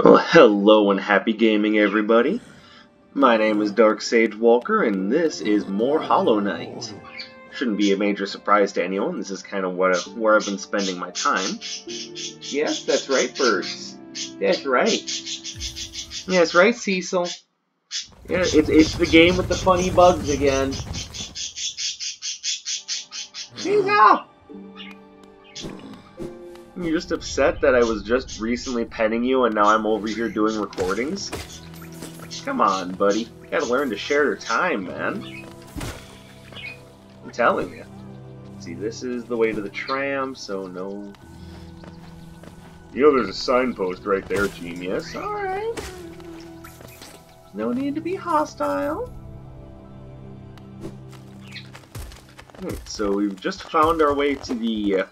Well, hello and happy gaming, everybody. My name is Dark Sage Walker, and this is more Hollow Knight. Shouldn't be a major surprise to anyone. This is kind of where I've been spending my time. Yes, that's right, birds. That's right. Yes, right, Cecil. Yeah, it's the game with the funny bugs again. Cecil! You're just upset that I was just recently petting you and now I'm over here doing recordings? Come on, buddy. You gotta learn to share your time, man. I'm telling you. See, this is the way to the tram, so no... You know there's a signpost right there, genius. Alright. No need to be hostile. So we've just found our way to the...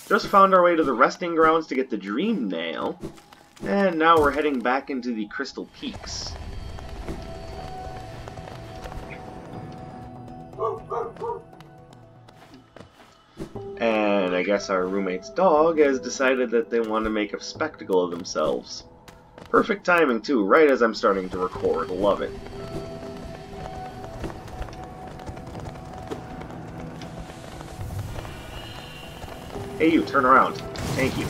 Just found our way to the resting grounds to get the Dream Nail, and now we're heading back into the Crystal Peaks. And I guess our roommate's dog has decided that they want to make a spectacle of themselves. Perfect timing too, right as I'm starting to record. Love it. Hey you, turn around. Thank you.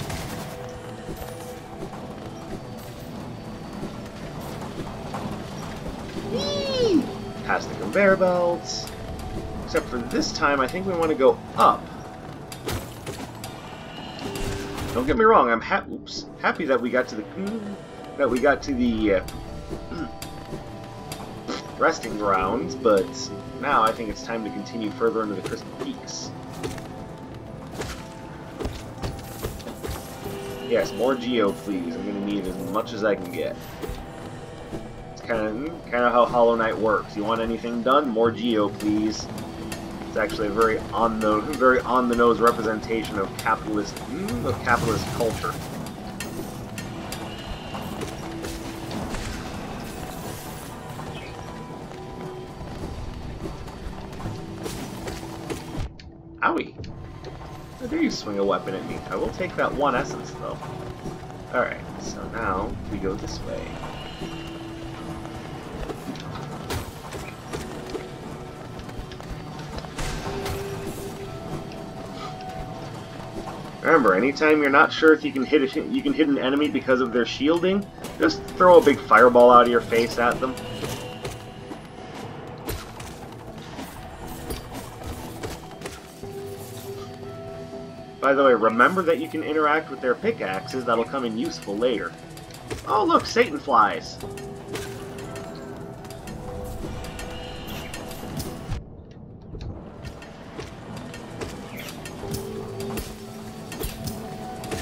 Whee! Past the conveyor belts. Except for this time, I think we want to go up. Don't get me wrong, I'm happy that we got to the resting grounds, but now I think it's time to continue further into the Crystal Peaks. Yes, more Geo, please. I'm gonna need as much as I can get. It's kind of how Hollow Knight works. You want anything done? More Geo, please. It's actually a very on the nose representation of capitalist culture. Owie. How dare you swing a weapon at me? I will take that one essence, though. Alright, so now we go this way. Remember, anytime you're not sure if you can hit an enemy because of their shielding, just throw a big fireball out of your face at them. By the way, remember that you can interact with their pickaxes. That'll come in useful later. Oh look, Satan flies!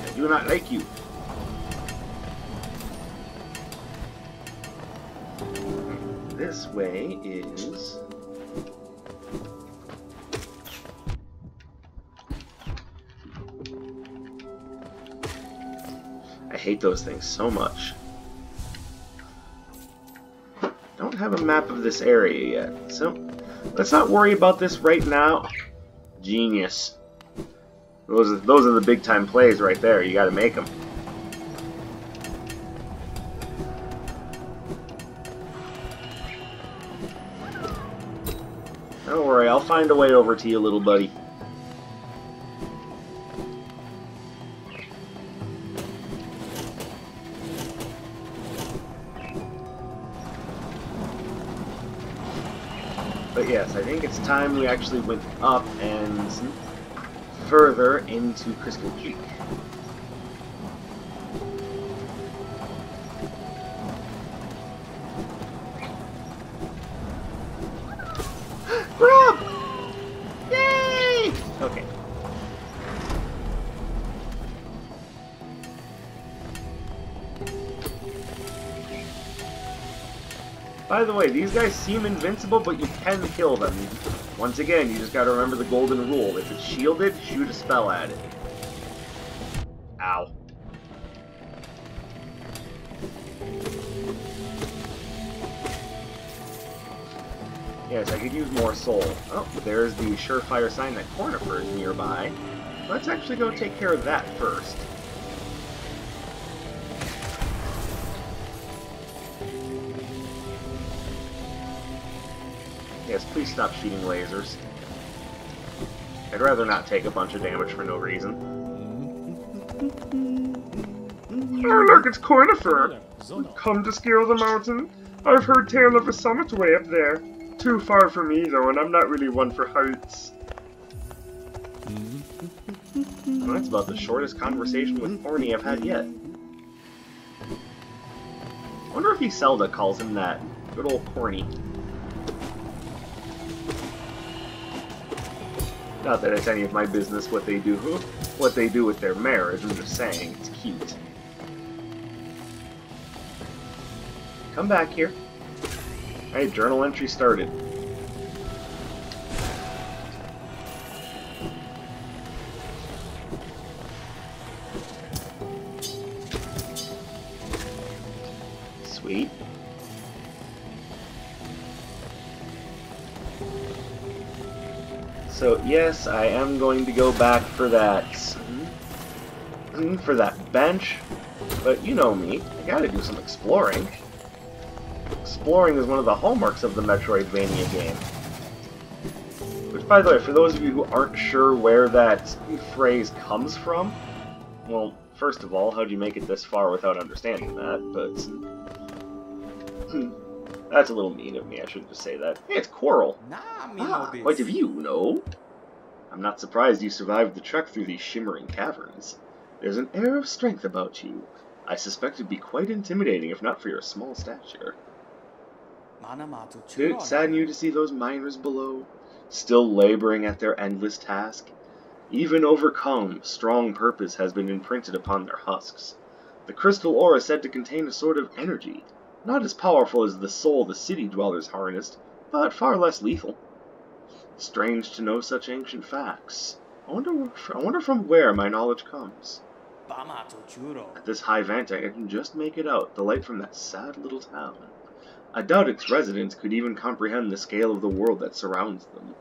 I do not like you. This way is... I hate those things so much. Don't have a map of this area yet, so let's not worry about this right now. Genius. Those are the big time plays right there. You gotta make them. Don't worry, I'll find a way over to you, little buddy. But yes, I think it's time we actually went up and further into Crystal Peak. Grub! Yay! Okay. By the way, these guys seem invincible, but you can kill them. Once again, you just gotta remember the golden rule. If it's shielded, shoot a spell at it. Ow. Yes, I could use more soul. Oh, there's the surefire sign that Cornifer is nearby. Let's actually go take care of that first. Yes, please stop shooting lasers. I'd rather not take a bunch of damage for no reason. Oh look, it's Cornifer! Come to scale the mountain? I've heard tale of a summit way up there. Too far for me though, and I'm not really one for heights. Well, that's about the shortest conversation with Corny I've had yet. I wonder if Zelda calls him that. Good old Corny. Not that it's any of my business what they do with their marriage, I'm just saying, it's cute. Come back here. Alright, journal entry started. Sweet. So yes, I am going to go back for that bench, but you know me, I gotta do some exploring. Exploring is one of the hallmarks of the Metroidvania game. Which, by the way, for those of you who aren't sure where that phrase comes from, well, first of all, how'd you make it this far without understanding that? But that's a little mean of me, I shouldn't just say that. Hey, it's Quarrel. What have you know? I'm not surprised you survived the trek through these shimmering caverns. There's an air of strength about you. I suspect it'd be quite intimidating if not for your small stature. Did it sadden you to see those miners below, still laboring at their endless task? Even overcome, strong purpose has been imprinted upon their husks. The crystal ore is said to contain a sort of energy, not as powerful as the soul the city dwellers harnessed, but far less lethal. Strange to know such ancient facts. I wonder from where my knowledge comes. At this high vantage, I can just make it out, the light from that sad little town. I doubt its residents could even comprehend the scale of the world that surrounds them.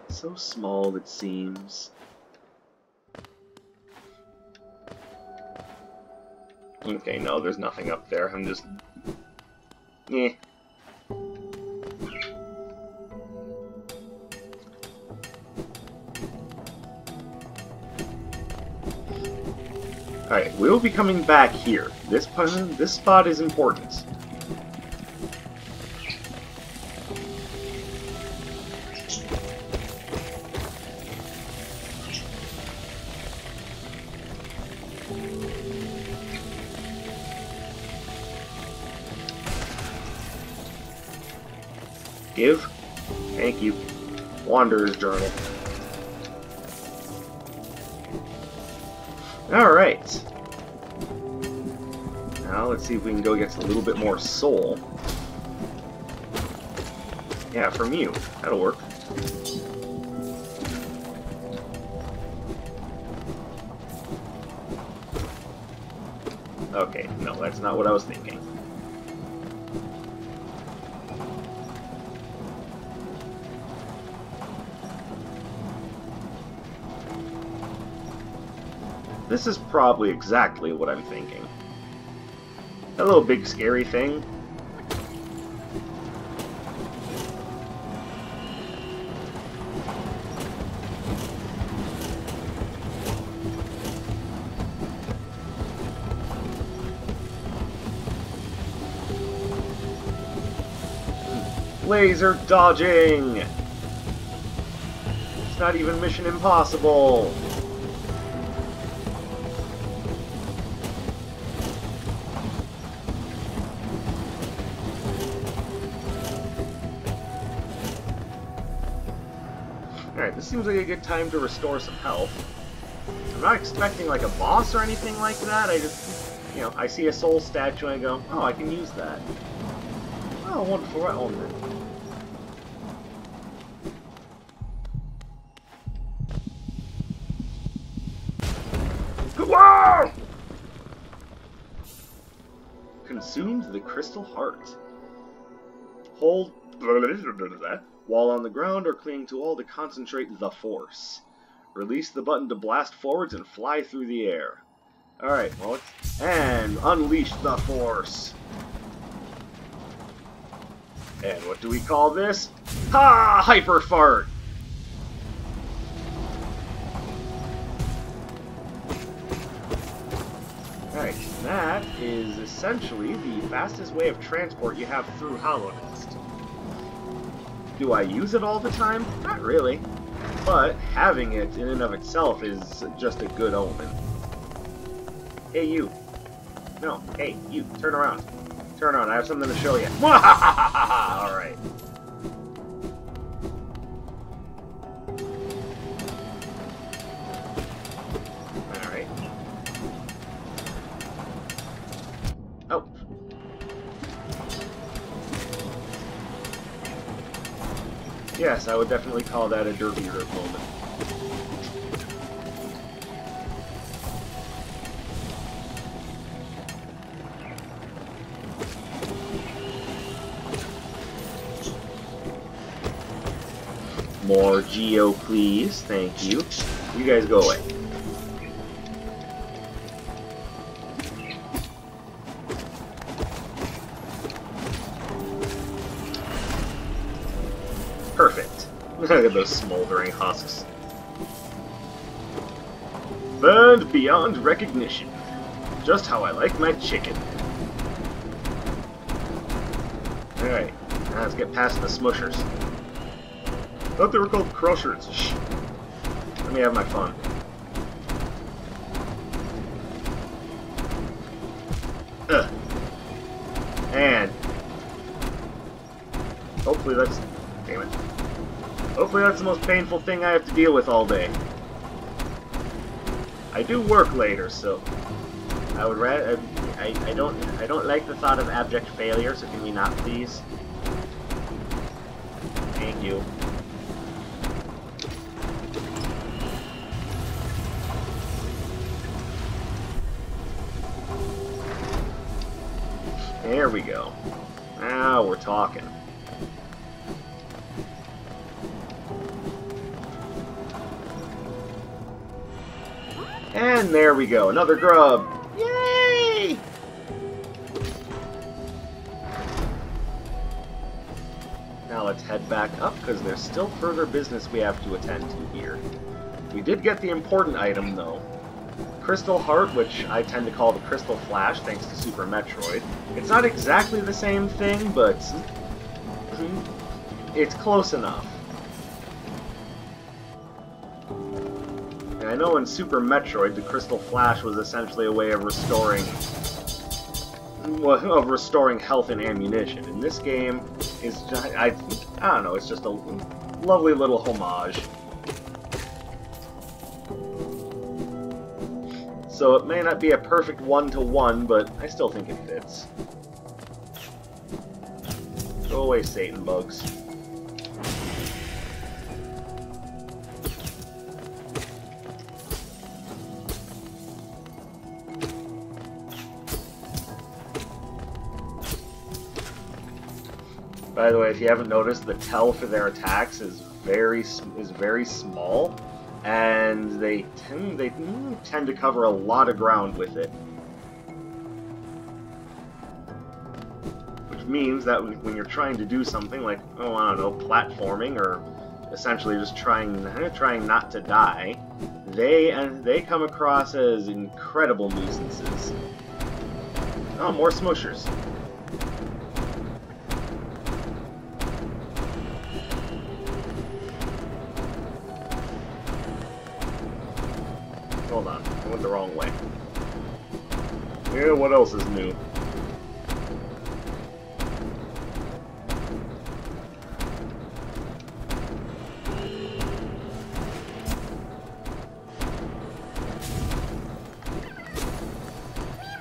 So small it seems. Okay, no, there's nothing up there. I'm just... eh. Alright, we'll be coming back here. This spot is important. Give. Thank you. Wanderer's Journal. Alright. Now let's see if we can go get a little bit more soul. Yeah, from you. That'll work. Okay, no, that's not what I was thinking. This is probably exactly what I'm thinking. That little big scary thing. Laser dodging! It's not even Mission Impossible! Alright, this seems like a good time to restore some health. I'm not expecting like a boss or anything like that, I just, you know, I see a soul statue and I go, oh, I can use that. Oh, wonderful element. Whoa! Consumed the crystal heart. Hold While on the ground or clinging to all to concentrate the force. Release the button to blast forwards and fly through the air. Alright, well, and unleash the force. And what do we call this? Ha! Hyper fart! Alright, that is essentially the fastest way of transport you have through Hollow Nest. Do I use it all the time? Not really. But having it in and of itself is just a good omen. Hey, you. No, hey, you. Turn around. Turn around. I have something to show you. Alright. Alright. Oh. Yes, I would definitely call that a derby hurt moment. More Geo, please. Thank you. You guys go away. Perfect. Look at those smoldering husks. Burned beyond recognition. Just how I like my chicken. Alright, now let's get past the smushers. I thought they were called crushers. Shh. Let me have my fun. Ugh. And hopefully that's... Damn it. Hopefully that's the most painful thing I have to deal with all day. I do work later, so I would rather... I don't like the thought of abject failure, so can we not, please? Thank you. There we go. Now we're talking. And there we go. Another grub. Yay! Now let's head back up, because there's still further business we have to attend to here. We did get the important item, though. Crystal Heart, which I tend to call the Crystal Flash, thanks to Super Metroid. It's not exactly the same thing, but it's close enough. And I know in Super Metroid, the Crystal Flash was essentially a way of restoring health and ammunition. In this game, it's just, I don't know, it's just a lovely little homage. So it may not be a perfect one-to-one, but I still think it fits. Go away, Satan bugs. By the way, if you haven't noticed, the tell for their attacks is very small, and they tend to cover a lot of ground with it. Which means that when you're trying to do something like, oh, I don't know, platforming, or essentially just trying not to die, they come across as incredible nuisances. Oh, more smushers. Hold on, I went the wrong way. Yeah, what else is new?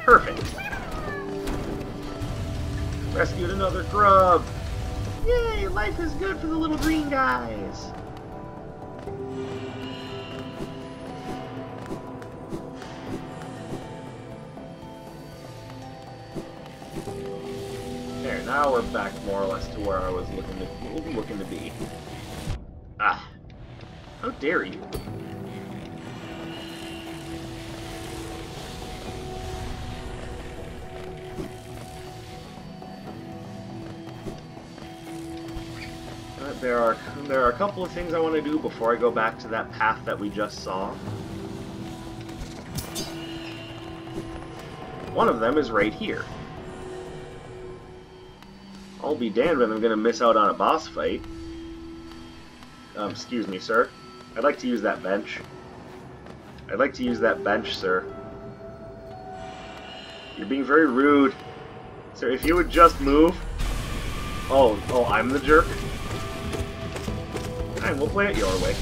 Perfect. Rescued another grub. Yay, life is good for the little green guys. Now we're back more or less to where I was looking to be. Ah. How dare you? There are a couple of things I want to do before I go back to that path that we just saw. One of them is right here. I'll be damned if I'm going to miss out on a boss fight. Excuse me, sir. I'd like to use that bench. I'd like to use that bench, sir. You're being very rude. Sir, if you would just move... Oh, I'm the jerk? Fine, we'll play it your way.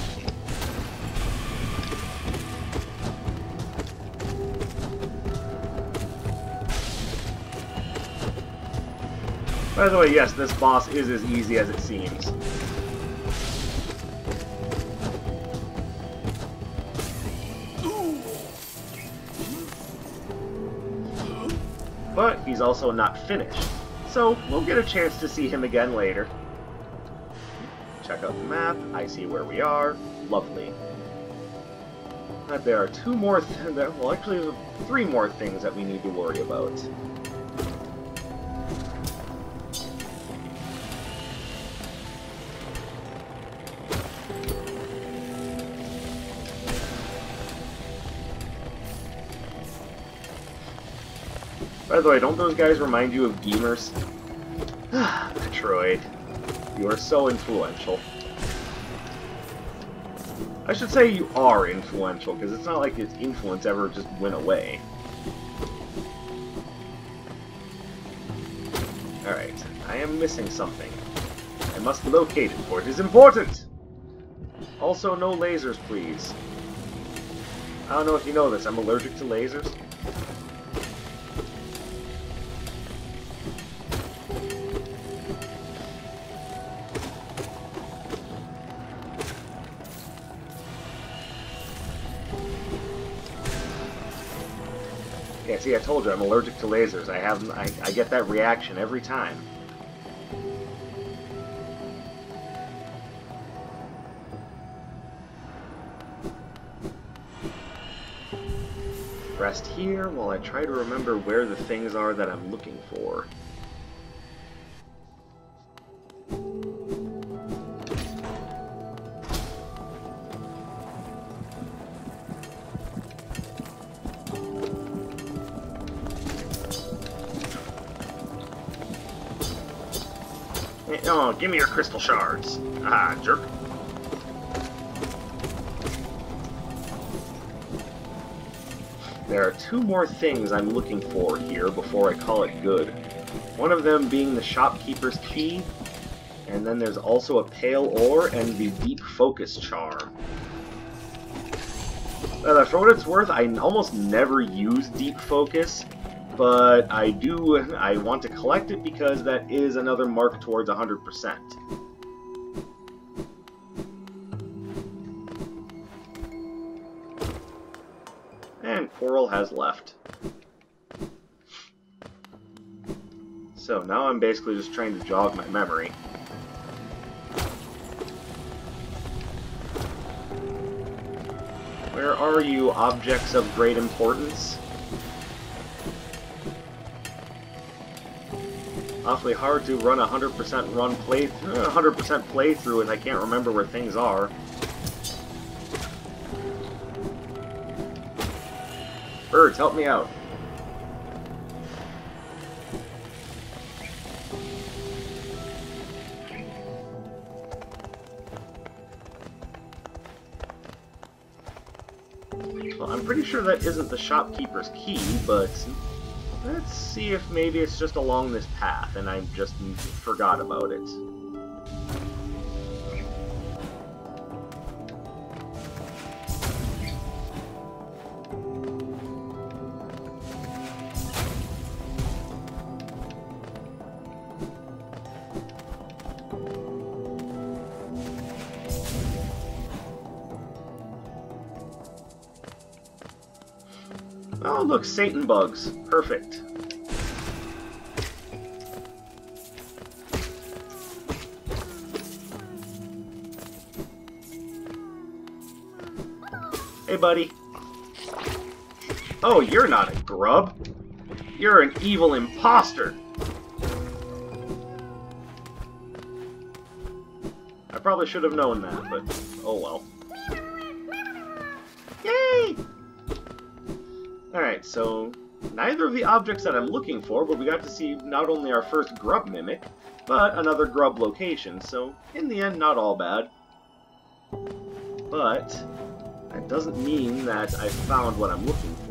By the way, yes, this boss is as easy as it seems. But he's also not finished, so we'll get a chance to see him again later. Check out the map, I see where we are. Lovely. But there are two more well, actually, three more things that we need to worry about. By the way, don't those guys remind you of gamers? Metroid. You are so influential. I should say you are influential, because it's not like its influence ever just went away. Alright, I am missing something. I must locate it, for it is important! Also, no lasers, please. I don't know if you know this, I'm allergic to lasers. Yeah, see, I told you, I'm allergic to lasers. I get that reaction every time. Rest here while I try to remember where the things are that I'm looking for. Oh, give me your crystal shards. Ah, jerk. There are two more things I'm looking for here before I call it good. One of them being the shopkeeper's key, and then there's also a pale ore and the deep focus charm. For what it's worth, I almost never use deep focus, but I want to collect it because that is another mark towards 100%. And Coral has left. So now I'm basically just trying to jog my memory. Where are you, objects of great importance? Awfully hard to run 100% playthrough, and I can't remember where things are. Birds, help me out. Well, I'm pretty sure that isn't the shopkeeper's key, but let's see if maybe it's just along this path and I just forgot about it. Oh, look, Satan bugs. Perfect. Hey, buddy. Oh, you're not a grub. You're an evil imposter. I probably should have known that, but oh well. Yay! Alright, so neither of the objects that I'm looking for, but we got to see not only our first grub mimic, but another grub location, so in the end, not all bad. But that doesn't mean that I found what I'm looking for.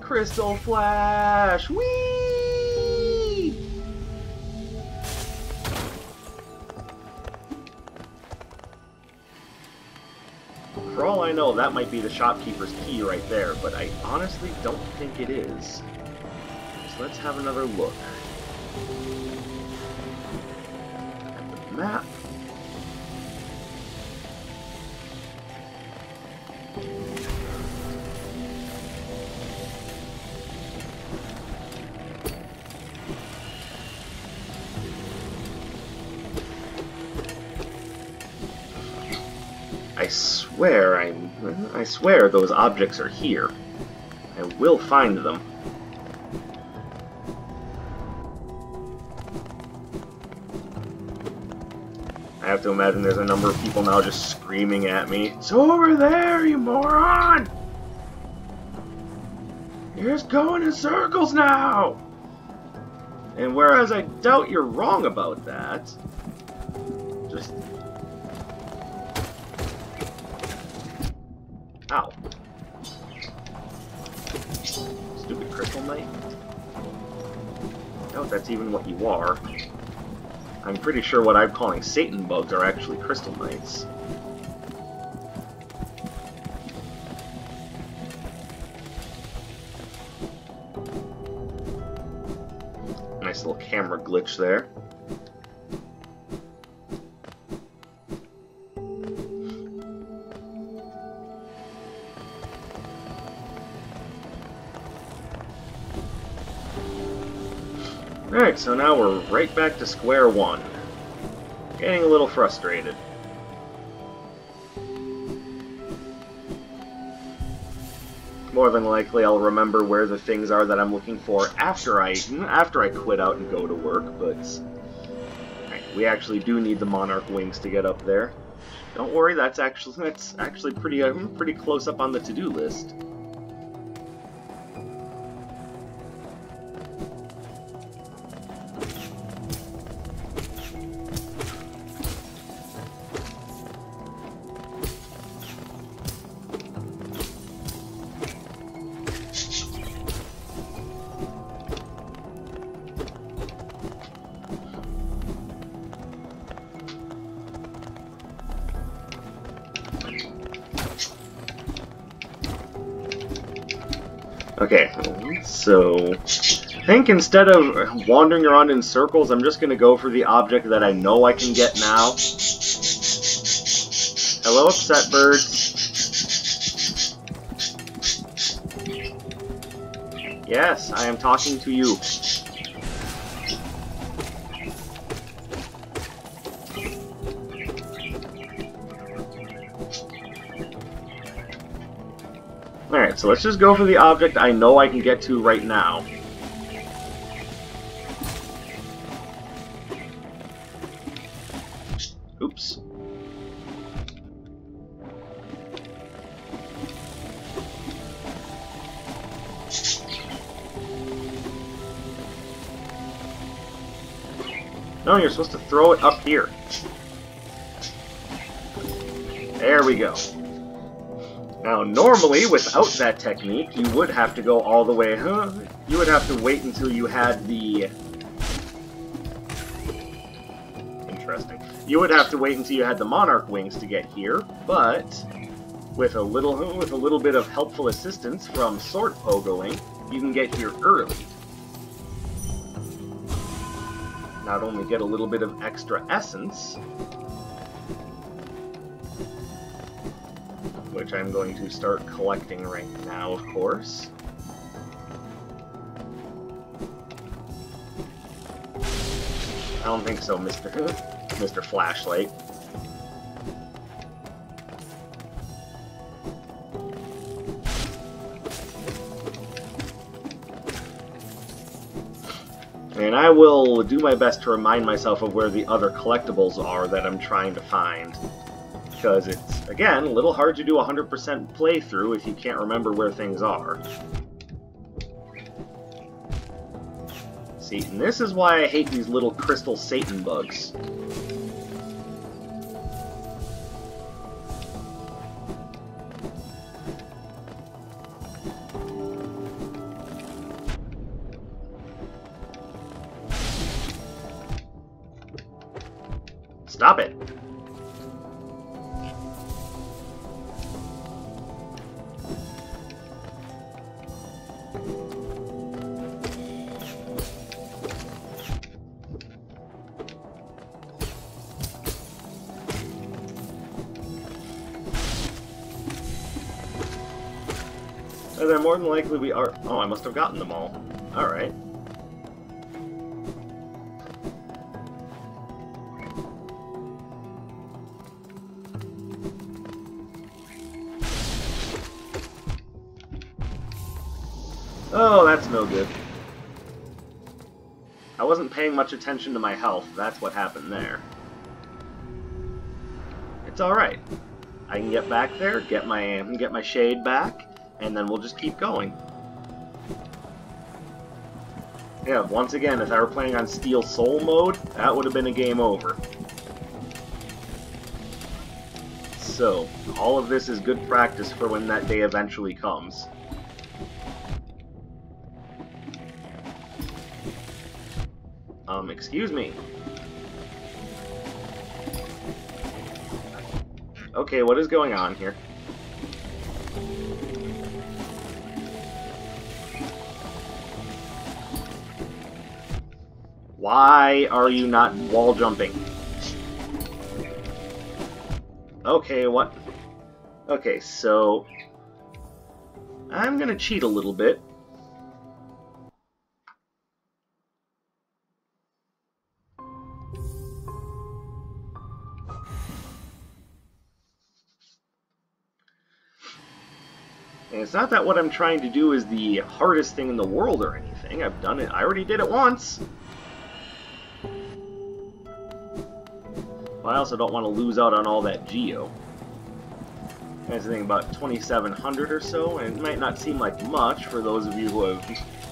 Crystal Flash! Whee! For all I know, that might be the shopkeeper's key right there, but I honestly don't think it is. So let's have another look. At the map. I swear those objects are here. I will find them. I have to imagine there's a number of people now just screaming at me. It's over there, you moron! You're just going in circles now! And whereas I doubt you're wrong about that, just... Ow. Stupid crystal knight. I doubt that's even what you are. I'm pretty sure what I'm calling Satan bugs are actually crystal knights. Nice little camera glitch there. Alright, so now we're right back to square one. Getting a little frustrated. More than likely I'll remember where the things are that I'm looking for after I quit out and go to work, but right, we actually do need the Monarch wings to get up there. Don't worry, that's actually pretty close up on the to-do list. Okay, so I think instead of wandering around in circles, I'm just going to go for the object that I know I can get now. Hello, upset birds. Yes, I am talking to you. Alright, so let's just go for the object I know I can get to right now. Oops. No, you're supposed to throw it up here. There we go. Now, normally, without that technique, you would have to go all the way, you would have to wait until you had the... Interesting. You would have to wait until you had the Monarch wings to get here, but with a little bit of helpful assistance from Sword Pogoing, you can get here early. Not only get a little bit of extra essence, which I'm going to start collecting right now, of course. I don't think so, Mr. Flashlight. And I will do my best to remind myself of where the other collectibles are that I'm trying to find. Because it's, again, a little hard to do a 100% playthrough if you can't remember where things are. See, and this is why I hate these little crystal Satan bugs. Stop it! And then more than likely we are... Oh, I must have gotten them all. Alright. Oh, that's no good. I wasn't paying much attention to my health. That's what happened there. It's alright. I can get back there, get my shade back, and then we'll just keep going. Yeah, once again, if I were playing on Steel Soul mode, that would have been a game over. So, all of this is good practice for when that day eventually comes. Excuse me. Okay, what is going on here? Why are you not wall jumping? Okay, what? Okay, so... I'm gonna cheat a little bit. And it's not that what I'm trying to do is the hardest thing in the world or anything. I've done it. I already did it once. But I also don't want to lose out on all that geo. That's the thing, about 2,700 or so, and it might not seem like much for those of you who have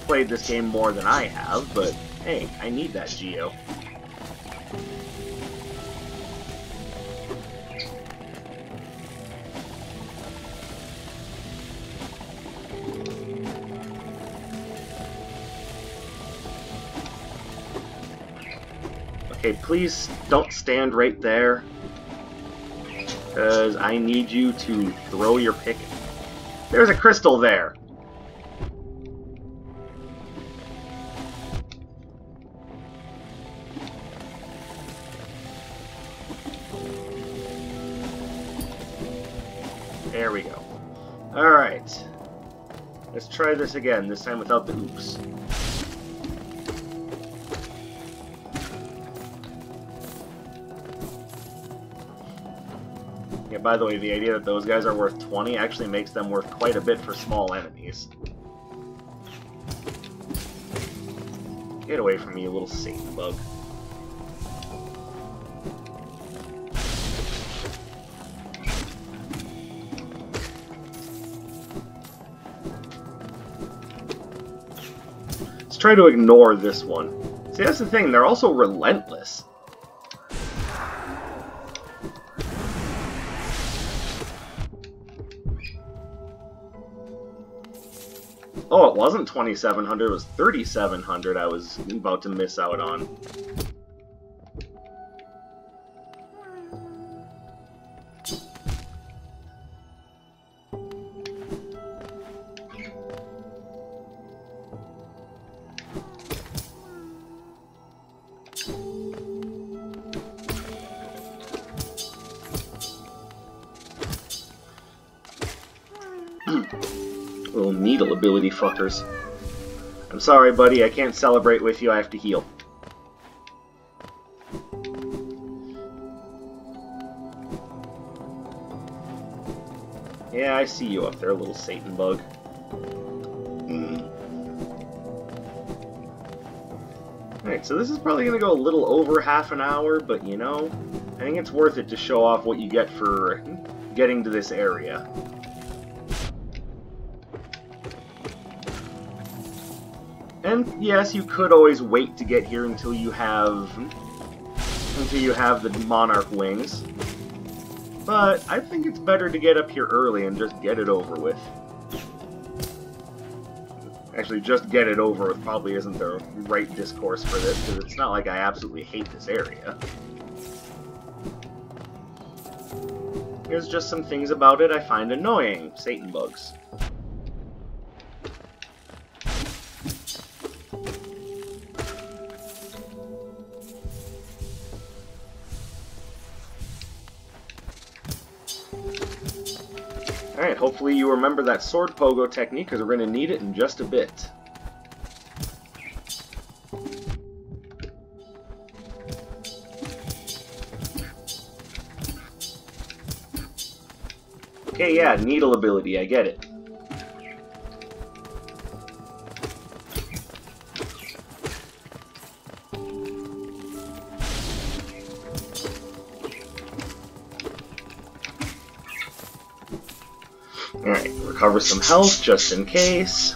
played this game more than I have, but hey, I need that geo. Okay, please don't stand right there, because I need you to throw your pick. There's a crystal there! There we go. Alright. Let's try this again, this time without the oops. Yeah, by the way, the idea that those guys are worth 20 actually makes them worth quite a bit for small enemies. Get away from me, you little Satan bug. Let's try to ignore this one. See, that's the thing, they're also relentless. Oh, it wasn't 2,700, it was 3,700 I was about to miss out on. Little needle ability fuckers. I'm sorry, buddy, I can't celebrate with you, I have to heal. Yeah, I see you up there, little Satan bug. Alright, so this is probably going to go a little over half an hour, but you know, I think it's worth it to show off what you get for getting to this area. And yes, you could always wait to get here until you have the Monarch wings. But I think it's better to get up here early and just get it over with. Actually, just get it over with probably isn't the right discourse for this, because it's not like I absolutely hate this area. Here's just some things about it I find annoying. Satan bugs. Alright, hopefully you remember that Sword Pogo technique, because we're going to need it in just a bit. Okay, yeah, needle ability, I get it. Alright, recover some health just in case.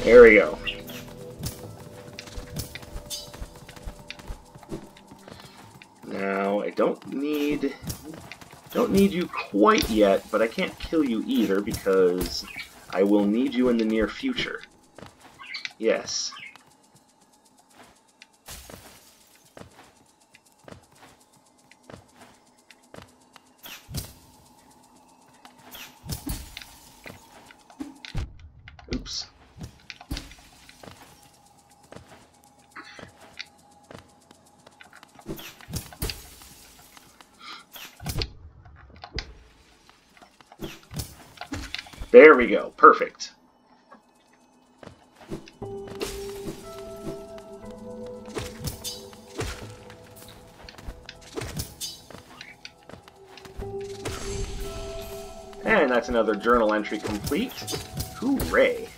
There we go. Now, I don't need you quite yet, but I can't kill you either because I will need you in the near future. Yes. Oops. There we go. Perfect. And that's another journal entry complete. Hooray.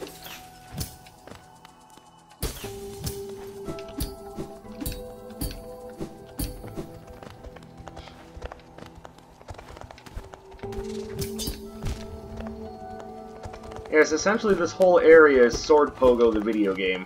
Yes, essentially this whole area is Sword Pogo the video game.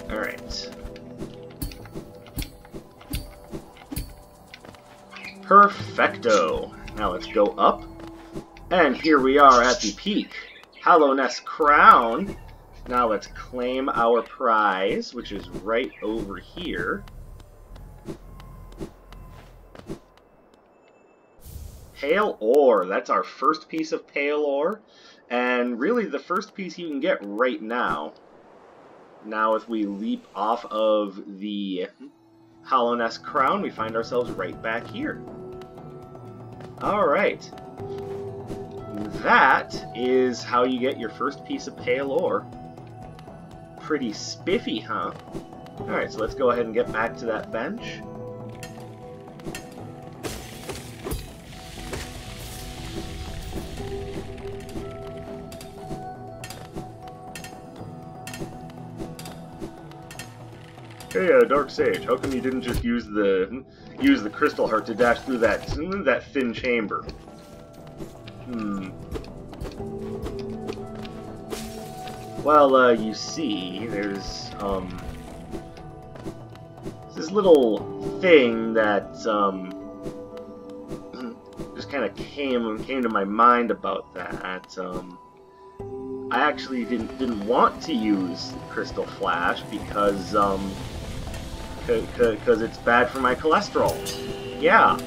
Alright. Perfecto. Now let's go up. And here we are at the peak. Hallownest Crown. Now let's claim our prize, which is right over here. Pale ore. That's our first piece of pale ore. And really the first piece you can get right now. Now if we leap off of the Hallownest Crown, we find ourselves right back here. Alright. That is how you get your first piece of pale ore. Pretty spiffy, huh? Alright, so let's go ahead and get back to that bench. Hey, Dark Sage, how come you didn't just use the crystal heart to dash through that thin chamber? Well, you see, there's this little thing that just kind of came to my mind about that. I actually didn't want to use Crystal Flash because it's bad for my cholesterol. Yeah.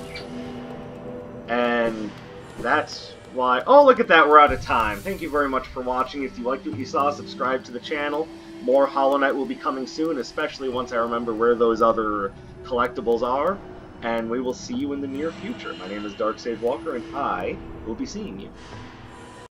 And that's why... Oh, look at that, we're out of time. Thank you very much for watching. If you liked what you saw, subscribe to the channel. More Hollow Knight will be coming soon, especially once I remember where those other collectibles are. And we will see you in the near future. My name is Dark Sage Walker, and I will be seeing you.